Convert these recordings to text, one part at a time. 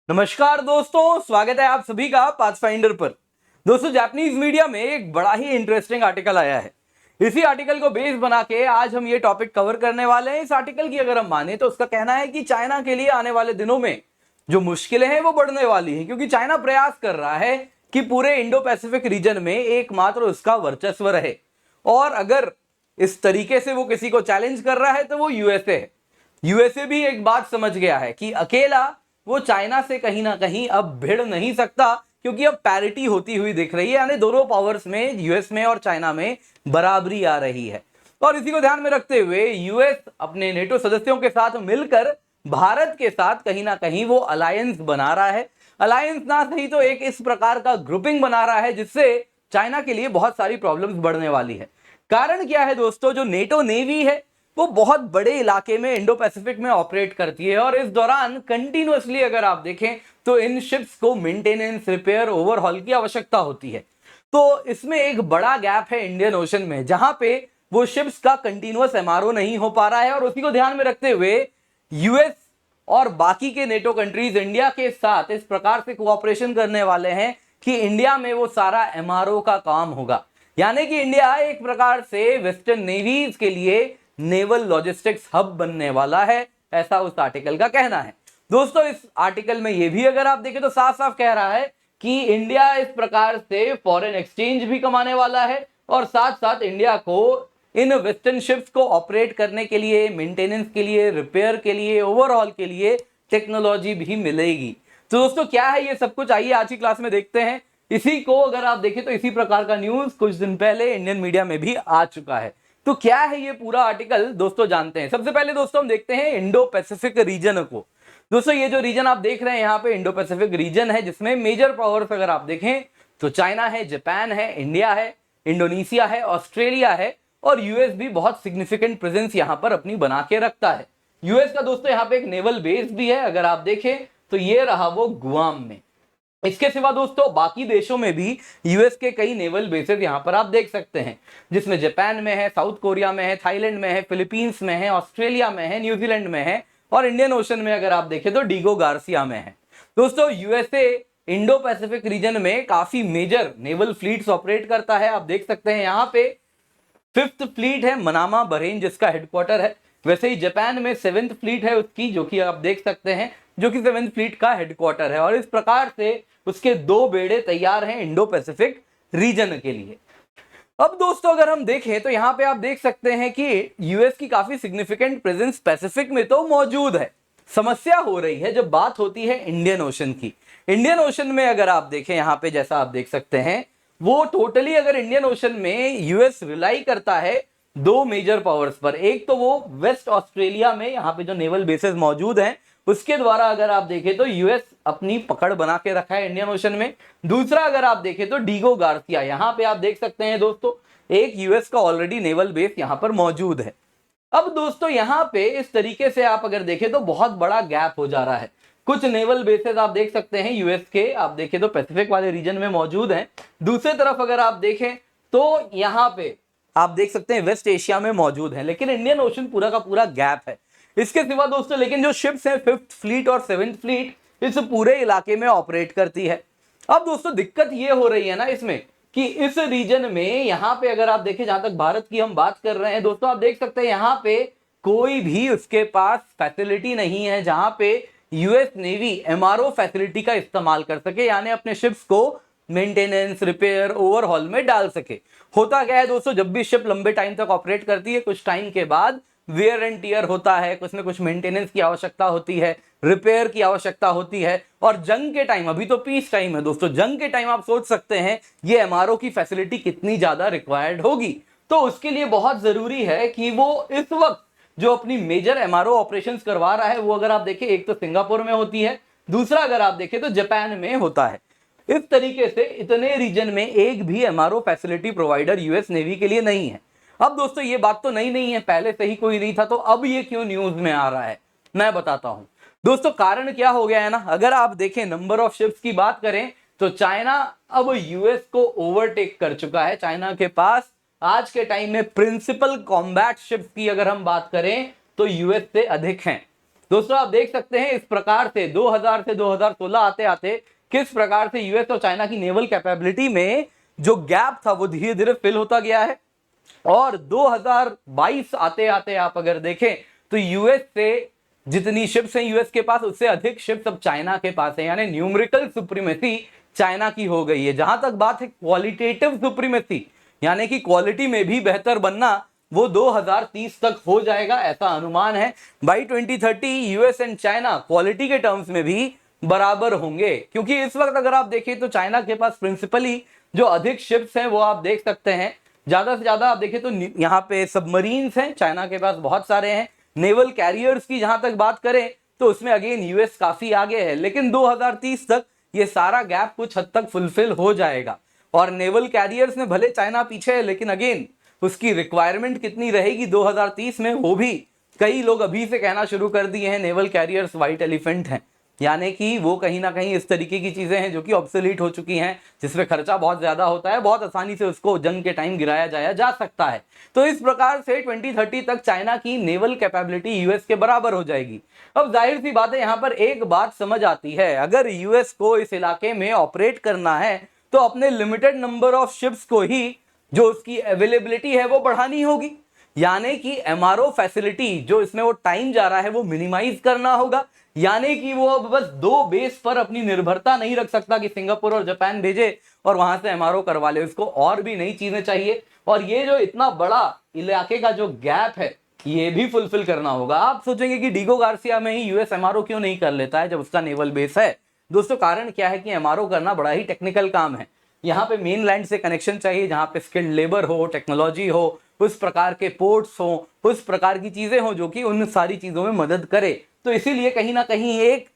नमस्कार दोस्तों, स्वागत है आप सभी का पाथफाइंडर पर। दोस्तों, जापानीज मीडिया में एक बड़ा ही इंटरेस्टिंग आर्टिकल आया है। इसी आर्टिकल को बेस बना के आज हम ये टॉपिक कवर करने वाले हैं। इस आर्टिकल की अगर हम माने तो उसका कहना है कि चाइना के लिए आने वाले दिनों में जो मुश्किलें हैं वो बढ़ने वाली हैं, क्योंकि चाइना प्रयास कर रहा है कि पूरे इंडो पैसिफिक रीजन में एकमात्र उसका वर्चस्व रहे। और अगर इस तरीके से वो किसी को चैलेंज कर रहा है तो वो यूएसए है। यूएसए भी एक बात समझ गया है कि अकेला वो चाइना से कहीं ना कहीं अब भिड़ नहीं सकता, क्योंकि अब पैरिटी होती हुई दिख रही है, यानी दोनों पावर्स में, यूएस में और चाइना में बराबरी आ रही है। और इसी को ध्यान में रखते हुए यूएस अपने नेटो सदस्यों के साथ मिलकर भारत के साथ कहीं ना कहीं वो अलायंस बना रहा है। अलायंस ना सही तो एक इस प्रकार का ग्रुपिंग बना रहा है जिससे चाइना के लिए बहुत सारी प्रॉब्लम्स बढ़ने वाली है। कारण क्या है दोस्तों? जो नेटो नेवी है वो बहुत बड़े इलाके में इंडो पैसिफिक में ऑपरेट करती है, और इस दौरान कंटिन्यूअसली अगर आप देखें तो इन शिप्स को मेंटेनेंस, रिपेयर, ओवरहॉल की आवश्यकता होती है। तो इसमें एक बड़ा गैप है इंडियन ओशन में, जहां पे वो शिप्स का कंटिन्यूअस एमआरओ नहीं हो पा रहा है। और उसी को ध्यान में रखते हुए यूएस और बाकी के नेटो कंट्रीज इंडिया के साथ इस प्रकार से कोऑपरेशन करने वाले हैं कि इंडिया में वो सारा एमआरओ का काम होगा। यानी कि इंडिया एक प्रकार से वेस्टर्न नेवीज के लिए नेवल लॉजिस्टिक्स हब बनने वाला है, ऐसा उस आर्टिकल का कहना है। दोस्तों, इस आर्टिकल में ये भी अगर आप देखें तो साफ साफ कह रहा है कि इंडिया इस प्रकार से फॉरेन एक्सचेंज भी कमाने वाला है, और साथ साथ इंडिया को इन वेस्टर्न शिप्स को ऑपरेट करने के लिए, मेंटेनेंस के लिए, रिपेयर के लिए, ओवरऑल के लिए टेक्नोलॉजी भी मिलेगी। तो दोस्तों, क्या है ये सब कुछ, आइए आज की क्लास में देखते हैं। इसी को अगर आप देखें तो इसी प्रकार का न्यूज कुछ दिन पहले इंडियन मीडिया में भी आ चुका है। तो क्या है ये पूरा आर्टिकल दोस्तों, जानते हैं। सबसे पहले दोस्तों हम देखते हैं इंडो पैसिफिक रीजन को। दोस्तों, ये जो रीजन आप देख रहे हैं यहाँ पे इंडो पैसिफिक रीजन है, जिसमें मेजर पावर्स अगर आप देखें तो चाइना है, जापान है, इंडिया है, इंडोनेशिया है, ऑस्ट्रेलिया है, और यूएस भी बहुत सिग्निफिकेंट प्रेजेंस यहाँ पर अपनी बना के रखता है। यूएस का दोस्तों यहाँ पे एक नेवल बेस भी है, अगर आप देखें तो ये रहा वो गुआम में। इसके सिवा दोस्तों बाकी देशों में भी यूएस के कई नेवल बेसेस यहां पर आप देख सकते हैं, जिसमें जापान में है, साउथ कोरिया में है, थाईलैंड में है, फिलीपींस में है, ऑस्ट्रेलिया में है, न्यूजीलैंड में है, और इंडियन ओशन में अगर आप देखें तो डीगो गार्सिया में है। दोस्तों, यूएसए इंडो पैसिफिक रीजन में काफी मेजर नेवल फ्लीट्स ऑपरेट करता है। आप देख सकते हैं यहाँ पे 5th फ्लीट है मनामा बहरीन, जिसका हेडक्वार्टर है। वैसे ही जापान में 7th फ्लीट है उसकी, जो कि आप देख सकते हैं, जो कि 7th फ्लीट का हेडक्वार्टर है। और इस प्रकार से उसके 2 बेड़े तैयार हैं इंडो पैसिफिक रीजन के लिए। अब दोस्तों अगर हम देखें तो यहां पे आप देख सकते हैं कि यूएस की काफी सिग्निफिकेंट प्रेजेंस पैसिफिक में तो मौजूद है। समस्या हो रही है जब बात होती है इंडियन ओशन की। इंडियन ओशन में अगर आप देखें यहां पे, जैसा आप देख सकते हैं, वो टोटली अगर इंडियन ओशन में यूएस रिलाई करता है 2 मेजर पावर्स पर। एक तो वो वेस्ट ऑस्ट्रेलिया में यहाँ पे जो नेवल बेसेस मौजूद हैं उसके द्वारा अगर आप देखें तो यूएस अपनी पकड़ बना के रखा है इंडियन ओशन में। दूसरा अगर आप देखें तो डीगो गार्सिया, यहाँ पे आप देख सकते हैं दोस्तों, एक यूएस का ऑलरेडी नेवल बेस यहाँ पर मौजूद है। अब दोस्तों यहाँ पे इस तरीके से आप अगर देखें तो बहुत बड़ा गैप हो जा रहा है। कुछ नेवल बेसेस आप देख सकते हैं यूएस के, आप देखें तो पैसिफिक वाले रीजन में मौजूद हैं। दूसरी तरफ अगर आप देखें तो यहाँ पे आप देख सकते हैं वेस्ट एशिया में मौजूद है, लेकिन इंडियन ओशन पूरा का पूरा गैप है। इसके सिवा दोस्तों लेकिन जो शिप्स हैं 5th फ्लीट और 7th फ्लीट इस पूरे इलाके में ऑपरेट करती है। अब दोस्तों दिक्कत ये हो रही है ना इसमें कि इस रीजन में यहाँ पे अगर आप देखें, जहां तक भारत की हम बात कर रहे हैं दोस्तों, आप देख सकते हैं यहाँ पे कोई भी उसके पास फैसिलिटी नहीं है जहां पे यूएस नेवी एमआरओ फैसिलिटी का इस्तेमाल कर सके, यानी अपने शिप्स को मेंटेनेंस, रिपेयर, ओवरहॉल में डाल सके। होता क्या है दोस्तों, जब भी शिप लंबे टाइम तक ऑपरेट करती है, कुछ टाइम के बाद वेयर एंड टियर होता है, कुछ में कुछ मेंटेनेंस की आवश्यकता होती है, रिपेयर की आवश्यकता होती है। और जंग के टाइम, अभी तो पीस टाइम है दोस्तों, जंग के टाइम आप सोच सकते हैं ये एमआरओ की फैसिलिटी कितनी ज्यादा रिक्वायर्ड होगी। तो उसके लिए बहुत जरूरी है कि वो इस वक्त जो अपनी मेजर एमआरओ ऑपरेशंस करवा रहा है, वो अगर आप देखें एक तो सिंगापुर में होती है, दूसरा अगर आप देखें तो जापान में होता है। इस तरीके से इतने रीजन में एक भी MRO facility provider US navy के लिए नहीं है। अब दोस्तों ये बात तो नई नहीं है, पहले से ही कोई नहीं था, तो अब ये क्यों न्यूज में आ रहा है मैं बताता हूं। दोस्तों कारण क्या हो गया है ना, अगर आप देखें नंबर ऑफ शिप्स की बात करें तो चाइना अब यूएस को ओवरटेक कर चुका है। चाइना के पास आज के टाइम में प्रिंसिपल कॉम्बैट शिप्स की अगर हम बात करें तो यूएस से अधिक हैं। दोस्तों आप देख सकते हैं इस प्रकार से 2000 से 2016 आते आते किस प्रकार से यूएस और चाइना की नेवल कैपेबिलिटी में जो गैप था वो धीरे धीरे फिल होता गया है। और 2022 आते आते आप अगर देखें तो यूएस से जितनी शिप्स हैं यूएस के पास, उससे अधिक शिप्स अब चाइना के पास है, यानी न्यूमेरिकल सुप्रीमेसी चाइना की हो गई है। जहां तक बात है क्वालिटेटिव सुप्रीमेसी, यानी कि क्वालिटी में भी बेहतर बनना, वो 2030 तक हो जाएगा, ऐसा अनुमान है। By 2030 US and China quality के टर्म्स में भी बराबर होंगे, क्योंकि इस वक्त अगर आप देखें तो चाइना के पास प्रिंसिपली जो अधिक शिप्स हैं वो आप देख सकते हैं, ज्यादा से ज्यादा आप देखें तो यहाँ पे सबमरीन्स हैं चाइना के पास बहुत सारे हैं। नेवल कैरियर्स की जहां तक बात करें तो उसमें अगेन यूएस काफी आगे है, लेकिन 2030 तक ये सारा गैप कुछ हद तक फुलफिल हो जाएगा। और नेवल कैरियर्स में भले चाइना पीछे है, लेकिन अगेन उसकी रिक्वायरमेंट कितनी रहेगी 2030 में, वो भी कई लोग अभी से कहना शुरू कर दिए हैं नेवल कैरियर्स व्हाइट एलिफेंट हैं, यानी कि वो कहीं ना कहीं इस तरीके की चीजें हैं जो कि ऑब्सोलीट हो चुकी हैं, जिसमें खर्चा बहुत ज्यादा होता है, बहुत आसानी से उसको जंग के टाइम गिराया जाया जा सकता है। तो इस प्रकार से 2030 तक चाइना की नेवल कैपेबिलिटी यूएस के बराबर हो जाएगी। अब जाहिर सी बात है, यहां पर एक बात समझ आती है, अगर यूएस को इस इलाके में ऑपरेट करना है तो अपने लिमिटेड नंबर ऑफ शिप्स को ही जो उसकी अवेलेबिलिटी है वो बढ़ानी होगी, यानी कि एमआरओ फैसिलिटी जो इसमें वो टाइम जा रहा है वो मिनिमाइज करना होगा, यानी कि वो अब बस दो बेस पर अपनी निर्भरता नहीं रख सकता कि सिंगापुर और जापान भेजे और वहां से एमआरओ करवा ले, उसको और भी नई चीजें चाहिए। और ये जो इतना बड़ा इलाके का जो गैप है ये भी फुलफिल करना होगा। आप सोचेंगे कि डिगो गार्सिया में ही यूएस एमआरओ क्यों नहीं कर लेता है जब उसका नेवल बेस है। दोस्तों कारण क्या है कि एमआरओ करना बड़ा ही टेक्निकल काम है, यहाँ पे मेन लैंड से कनेक्शन चाहिए, जहाँ पे स्किल्ड लेबर हो, टेक्नोलॉजी हो, उस प्रकार के पोर्ट्स हो, उस प्रकार की चीजें हो जो कि उन सारी चीजों में मदद करे। तो इसीलिए कहीं ना कहीं एक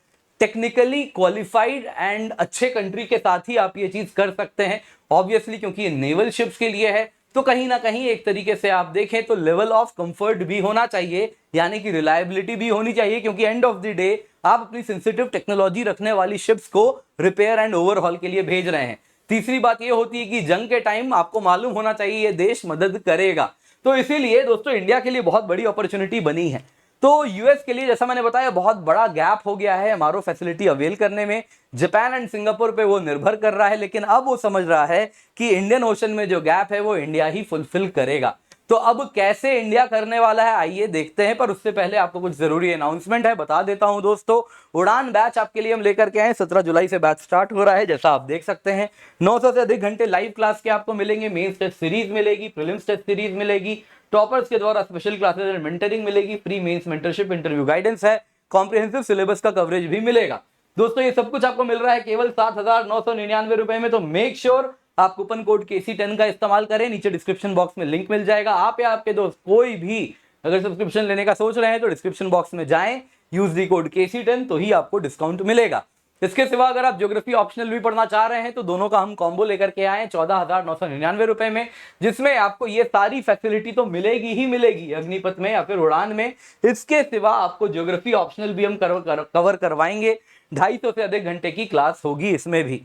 टेक्निकली क्वालिफाइड एंड अच्छे कंट्री के साथ ही आप ये चीज कर सकते हैं, ऑब्वियसली क्योंकि ये नेवल शिप्स के लिए है। तो कहीं ना कहीं एक तरीके से आप देखें तो लेवल ऑफ कंफर्ट भी होना चाहिए, यानी कि रिलायबिलिटी भी होनी चाहिए, क्योंकि एंड ऑफ द डे आप अपनी सेंसिटिव टेक्नोलॉजी रखने वाली शिप्स को रिपेयर एंड ओवरहॉल के लिए भेज रहे हैं। तीसरी बात यह होती है कि जंग के टाइम आपको मालूम होना चाहिए ये देश मदद करेगा। तो इसीलिए दोस्तों इंडिया के लिए बहुत बड़ी अपॉर्चुनिटी बनी है। तो यूएस के लिए जैसा मैंने बताया बहुत बड़ा गैप हो गया है एमआरओ फैसिलिटी अवेल करने में, जापान एंड सिंगापुर पे वो निर्भर कर रहा है, लेकिन अब वो समझ रहा है कि इंडियन ओशन में जो गैप है वो इंडिया ही फुलफिल करेगा। तो अब कैसे इंडिया करने वाला है आइए देखते हैं, पर उससे पहले आपको कुछ जरूरी अनाउंसमेंट है बता देता हूं। दोस्तों उड़ान बैच आपके लिए हम लेकर के आए, 17 जुलाई से बैच स्टार्ट हो रहा है। जैसा आप देख सकते हैं 900 से अधिक घंटे लाइव क्लास के आपको मिलेंगे, मेंस टेस्ट सीरीज मिलेगी, प्रीलिम्स टेस्ट सीरीज मिलेगी, टॉपर्स के द्वारा स्पेशल क्लासेस एंड मेंटरिंग मिलेगी, pre mains mentorship interview guidance है, कॉम्प्रिहेंसिव सिलेबस का कवरेज भी मिलेगा। दोस्तों ये सब कुछ आपको मिल रहा है केवल 7,999 रुपए में। तो मेक श्योर आप कूपन कोड KC10 का इस्तेमाल करें, नीचे डिस्क्रिप्शन बॉक्स में लिंक मिल जाएगा। आप या आपके दोस्त कोई भी अगर सब्सक्रिप्शन लेने का सोच रहे हैं तो डिस्क्रिप्शन बॉक्स में जाएं, यूज दी कोड KC10 तो ही आपको डिस्काउंट मिलेगा। इसके सिवा अगर आप ज्योग्राफी ऑप्शनल भी पढ़ना चाह रहे हैं तो दोनों का हम कॉम्बो लेकर के आए 14,999 रुपए में, जिसमें आपको ये सारी फैसिलिटी तो मिलेगी ही मिलेगी अग्निपथ में या फिर उड़ान में। इसके सिवा आपको ज्योग्राफी ऑप्शनल भी हम कवर करवाएंगे, 250 से अधिक घंटे की क्लास होगी इसमें भी।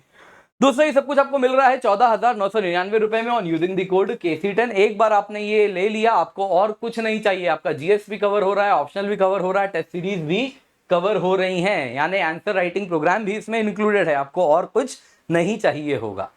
दोस्तों ये सब कुछ आपको मिल रहा है 14,999 रुपए में on using the code KC10। एक बार आपने ये ले लिया आपको और कुछ नहीं चाहिए, आपका जीएस भी कवर हो रहा है, ऑप्शनल भी कवर हो रहा है, टेस्ट सीरीज भी कवर हो रही हैं, यानी आंसर राइटिंग प्रोग्राम भी इसमें इंक्लूडेड है, आपको और कुछ नहीं चाहिए होगा।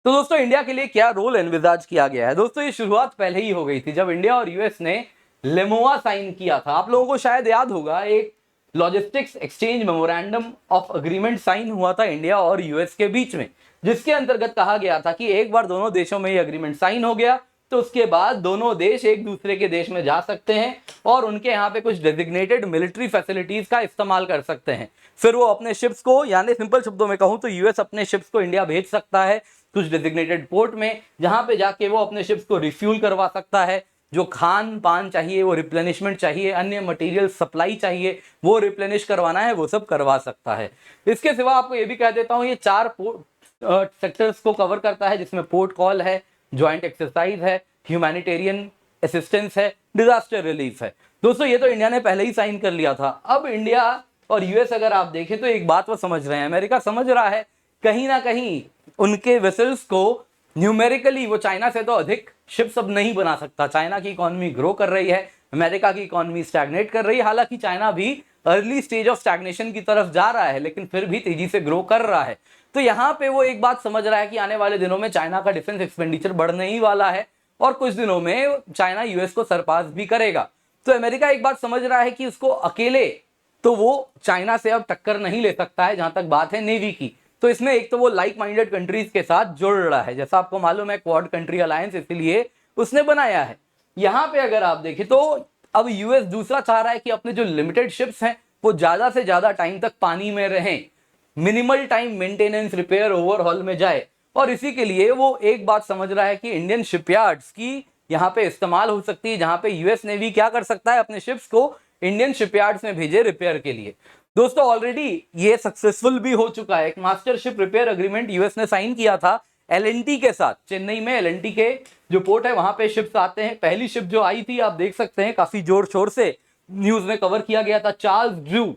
तो दोस्तों इंडिया के लिए क्या रोल एनविजाज किया गया है? दोस्तों ये शुरुआत पहले ही हो गई थी जब इंडिया और यूएस ने लेमोआ साइन किया था। आप लोगों को शायद याद होगा एक logistics exchange memorandum of agreement sign हुआ था इंडिया और यूएस के बीच में, जिसके अंतर्गत कहा गया था कि एक बार दोनों देशों में ये अग्रीमेंट साइन हो गया तो उसके बाद दोनों देश एक दूसरे के देश में जा सकते हैं और उनके यहाँ पे कुछ डेजिग्नेटेड मिलिट्री फैसिलिटीज का इस्तेमाल कर सकते हैं। फिर वो अपने शिप्स को, यानी सिंपल शब्दों में कहूं तो यूएस अपने शिप्स को इंडिया भेज सकता है कुछ डेजिग्नेटेड पोर्ट में, जहां पे जाके वो अपने शिप्स को रिफ्यूल करवा सकता है, जो खान पान चाहिए वो रिप्लेनिशमेंट चाहिए, अन्य मटेरियल सप्लाई चाहिए वो रिप्लेनिश करवाना है वो सब करवा सकता है। इसके सिवा आपको ये भी कह देता हूँ ये 4 सेक्टर्स को कवर करता है, जिसमें पोर्ट कॉल है, ज्वाइंट एक्सरसाइज है, ह्यूमैनिटेरियन असिस्टेंस है, डिजास्टर रिलीफ है। दोस्तों ये तो इंडिया ने पहले ही साइन कर लिया था। अब इंडिया और यूएस अगर आप देखें तो एक बात वो समझ रहे हैं, अमेरिका समझ रहा है कहीं ना कहीं उनके वेसल्स को न्यूमेरिकली वो चाइना से तो अधिक शिप्स अब नहीं बना सकता। चाइना की इकोनॉमी ग्रो कर रही है, अमेरिका की इकोनॉमी स्टैग्नेट कर रही है, हालांकि चाइना भी अर्ली स्टेज ऑफ स्टैग्नेशन की तरफ जा रहा है, लेकिन फिर भी तेजी से ग्रो कर रहा है। तो यहाँ पे वो एक बात समझ रहा है कि आने वाले दिनों में चाइना का डिफेंस एक्सपेंडिचर बढ़ने ही वाला है और कुछ दिनों में चाइना यूएस को सरपास भी करेगा। तो अमेरिका एक बात समझ रहा है कि उसको अकेले तो वो चाइना से अब टक्कर नहीं ले सकता है जहां तक बात है नेवी की। तो इसमें एक तो वो लाइक माइंडेड कंट्रीज के साथ जुड़ रहा है, जैसा आपको मालूम है क्वाड कंट्री अलायंस इसीलिए उसने बनाया है। यहां पे अगर आप देखें तो अब यूएस दूसरा चाह रहा है कि अपने जो लिमिटेड शिप्स हैं वो ज्यादा से ज्यादा टाइम तक पानी में रहें, minimal time maintenance, repair, overhaul में जाए। और इसी के लिए वो एक बात समझ रहा है कि इंडियन शिपयार्ड्स की यहाँ पे इस्तेमाल हो सकती है, जहां पे यूएस नेवी क्या कर सकता है, अपने शिप्स को इंडियन शिपयार्ड्स में भेजे रिपेयर के लिए। दोस्तों ऑलरेडी ये सक्सेसफुल भी हो चुका है। एक master ship repair agreement US ने साइन किया था एलएनटी के साथ। चेन्नई में एलएनटी के जो पोर्ट है वहां पे शिप्स आते हैं। पहली शिप जो आई थी आप देख सकते हैं, काफी जोर शोर से न्यूज में कवर किया गया था, चार्ल्स ड्रू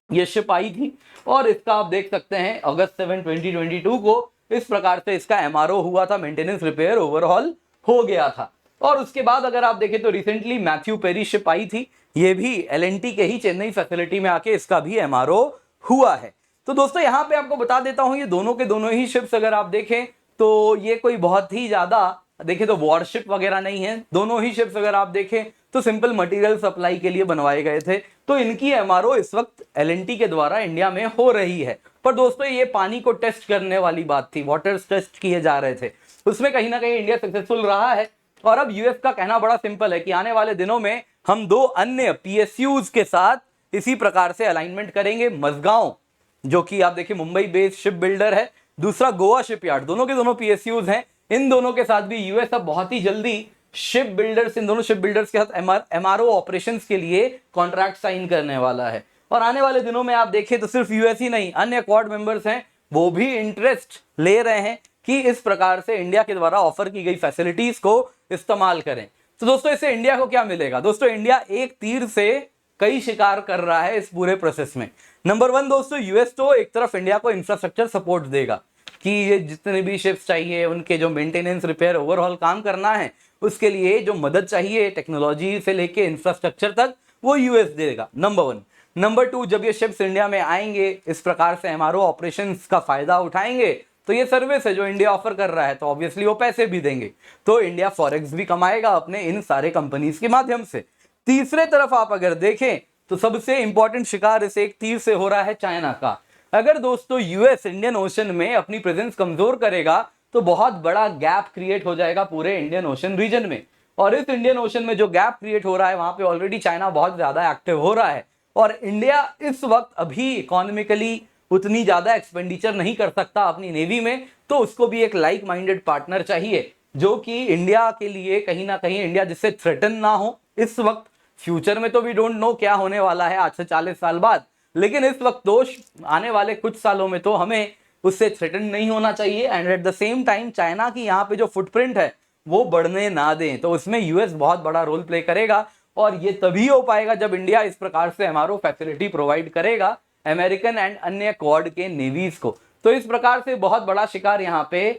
ये शिप आई थी। और इसका आप देख सकते हैं अगस्त 7, 2022 को इस प्रकार से इसका एमआरओ हुआ था, मेंटेनेंस, रिपेयर, ओवरहॉल हो गया था। और उसके बाद अगर आप देखें तो रिसेंटली मैथ्यू पेरी शिप आई थी, ये भी एलएनटी के ही चेन्नई फैसिलिटी में आके इसका भी एमआरओ हुआ है। तो दोस्तों यहाँ पे आपको बता देता हूं, ये दोनों के दोनों ही शिप्स अगर आप देखें तो ये कोई बहुत ही ज्यादा देखें तो वॉरशिप वगैरह नहीं है। दोनों ही शिप्स अगर आप देखें तो सिंपल मटेरियल सप्लाई के लिए बनवाए गए थे। तो इनकी एमआरओ इस वक्त एलएनटी के द्वारा इंडिया में हो रही है। पर दोस्तों ये पानी को टेस्ट करने वाली बात थी, वाटर टेस्ट किए जा रहे थे, उसमें कहीं ना कहीं इंडिया सक्सेसफुल रहा है। और अब यूएस का कहना बड़ा सिंपल है कि आने वाले दिनों में हम 2 अन्य पीएसयूज के साथ इसी प्रकार से अलाइनमेंट करेंगे। मझगांव जो कि आप देखिए मुंबई बेस्ड शिप बिल्डर है, दूसरा गोवा शिपयार्ड, दोनों के दोनों पीएसयूज हैं। इन दोनों के साथ भी यूएस अब बहुत ही जल्दी शिप बिल्डर्स, इन दोनों शिप बिल्डर्स के साथ एमआरओ ऑपरेशंस के लिए कॉन्ट्रैक्ट साइन करने वाला है। और आने वाले दिनों में आप देखें तो सिर्फ यूएस ही नहीं, अन्य क्वाड मेंबर्स हैं वो भी इंटरेस्ट ले रहे हैं कि इस प्रकार से इंडिया के द्वारा ऑफर की गई फैसिलिटीज को इस्तेमाल करें। तो दोस्तों इससे इंडिया को क्या मिलेगा? दोस्तों इंडिया एक तीर से कई शिकार कर रहा है इस पूरे प्रोसेस में। नंबर 1 दोस्तों, यूएस तो एक तरफ इंडिया को इंफ्रास्ट्रक्चर सपोर्ट देगा कि ये जितने भी शिप्स चाहिए उनके जो मेंटेनेंस, रिपेयर, ओवरहॉल काम करना है उसके लिए जो मदद चाहिए टेक्नोलॉजी से लेके इंफ्रास्ट्रक्चर तक, वो यूएस देगा। नंबर 1। नंबर 2, जब ये शिप्स इंडिया में आएंगे, इस प्रकार से एमआरओ ऑपरेशंस का फायदा उठाएंगे, तो ये सर्विस है जो इंडिया ऑफर कर रहा है, तो ऑब्वियसली वो पैसे भी देंगे, तो इंडिया फॉरेक्स भी कमाएगा अपने इन सारे कंपनीज के माध्यम से। तीसरे तरफ आप अगर देखें तो सबसे इंपॉर्टेंट शिकार इस एक तीर से हो रहा है चाइना का। अगर दोस्तों यूएस इंडियन ओशन में अपनी प्रेजेंस कमजोर करेगा तो बहुत बड़ा गैप क्रिएट हो जाएगा पूरे इंडियन ओशन रीजन में। और इस इंडियन ओशन में जो गैप क्रिएट हो रहा है वहां पे ऑलरेडी चाइना बहुत ज्यादा एक्टिव हो रहा है और इंडिया इस वक्त अभी इकोनॉमिकली उतनी ज्यादा एक्सपेंडिचर नहीं कर सकता अपनी नेवी में, तो उसको भी एक लाइक माइंडेड पार्टनर चाहिए जो कि इंडिया के लिए कहीं ना कहीं इंडिया जिससे थ्रेटन ना हो इस वक्त। फ्यूचर में तो वी डोंट नो क्या होने वाला है आज से 40 साल बाद, लेकिन इस वक्त तो आने वाले कुछ सालों में तो हमें उससे थ्रेटन नहीं होना चाहिए। And at the same time China की यहाँ पे जो फुटप्रिंट है वो बढ़ने ना दें, तो उसमें यूएस बहुत बड़ा रोल प्ले करेगा। और ये तभी हो पाएगा जब इंडिया इस प्रकार से एमआरओ फैसिलिटी प्रोवाइड करेगा अमेरिकन एंड अन्य क्वाड के नेवीज को। तो इस प्रकार से बहुत बड़ा शिकार यहाँ पे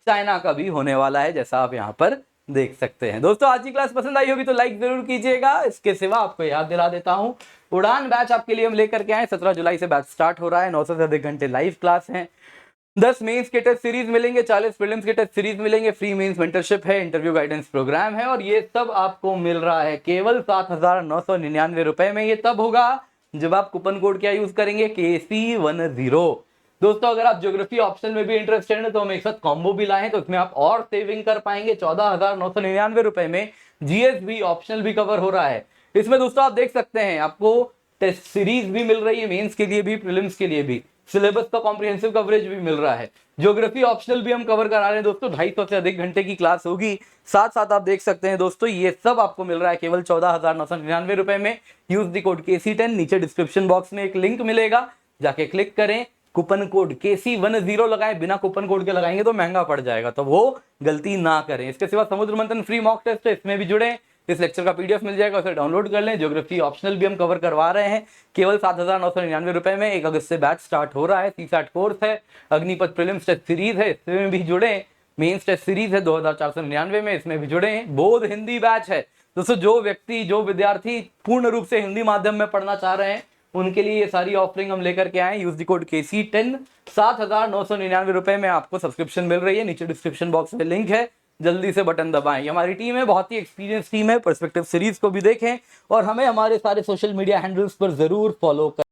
चाइना का भी होने वाला है, जैसा आप यहाँ पर देख सकते हैं। दोस्तों आज की क्लास पसंद आई होगी तो लाइक जरूर कीजिएगा। इसके सिवा आपको याद दिला देता हूं, उड़ान बैच आपके लिए हम लेकर के आए। 17 जुलाई से बैच स्टार्ट हो रहा है, 900 से अधिक घंटे लाइव क्लास हैं। 10 मेंस के टेस्ट सीरीज मिलेंगे, 40 प्रीलिम्स के टेस्ट सीरीज मिलेंगे, फ्री मेंस मेंटरशिप है, इंटरव्यू गाइडेंस प्रोग्राम है और ये सब आपको मिल रहा है केवल 7,999 रुपए में। ये तब होगा जब आप कूपन कोड क्या यूज करेंगे, KC10। दोस्तों अगर आप ज्योग्राफी ऑप्शन में भी इंटरेस्टेड है तो हम एक साथ कॉम्बो भी लाए हैं, तो इसमें आप और सेविंग कर पाएंगे। 14,999 रुपए में जीएस भी ऑप्शनल भी कवर हो रहा है। इसमें दोस्तों आप देख सकते हैं आपको टेस्ट सीरीज भी मिल रही है, मेंस के लिए भी, प्रीलिम्स के लिए भी, सिलेबस का कॉम्प्रिहेंसिव कवरेज भी मिल रहा है। ज्योग्राफी ऑप्शनल भी हम कवर करा रहे हैं दोस्तों, 250 से अधिक घंटे की क्लास होगी। साथ साथ आप देख सकते हैं दोस्तों ये सब आपको मिल रहा है केवल 14,999 रुपए में। यूज द कोड KC10, नीचे डिस्क्रिप्शन बॉक्स में एक लिंक मिलेगा, जाके क्लिक करें, कूपन कोड KC10 लगाएं। बिना कूपन कोड के लगाएंगे तो महंगा पड़ जाएगा, तो वो गलती ना करें। इसके सिवा समुद्र मंथन फ्री मॉक टेस्ट है, इसमें भी जुड़े, इस लेक्चर का PDF मिल जाएगा, उसे डाउनलोड कर लें। ज्योग्राफी ऑप्शनल भी हम कवर करवा रहे हैं केवल 7,999 रुपए में। 1 अगस्त से बैच स्टार्ट हो रहा है, CSAT कोर्स है, अग्निपथ प्रीलिम्स टेस्ट सीरीज है, इसमें भी जुड़े। मेंस टेस्ट सीरीज है 2,499 में, इसमें भी जुड़े। बोध हिंदी बैच है दोस्तों, जो व्यक्ति, जो विद्यार्थी पूर्ण रूप से हिंदी माध्यम में पढ़ना चाह रहे हैं उनके लिए ये सारी ऑफरिंग हम लेकर के आए। यूज द कोड KC10, 7,999 रुपए में आपको सब्सक्रिप्शन मिल रही है। नीचे डिस्क्रिप्शन बॉक्स में लिंक है, जल्दी से बटन दबाएं। ये हमारी टीम है, बहुत ही एक्सपीरियंस टीम है। पर्सपेक्टिव सीरीज को भी देखें और हमें हमारे सारे सोशल मीडिया हैंडल्स पर जरूर फॉलो करें।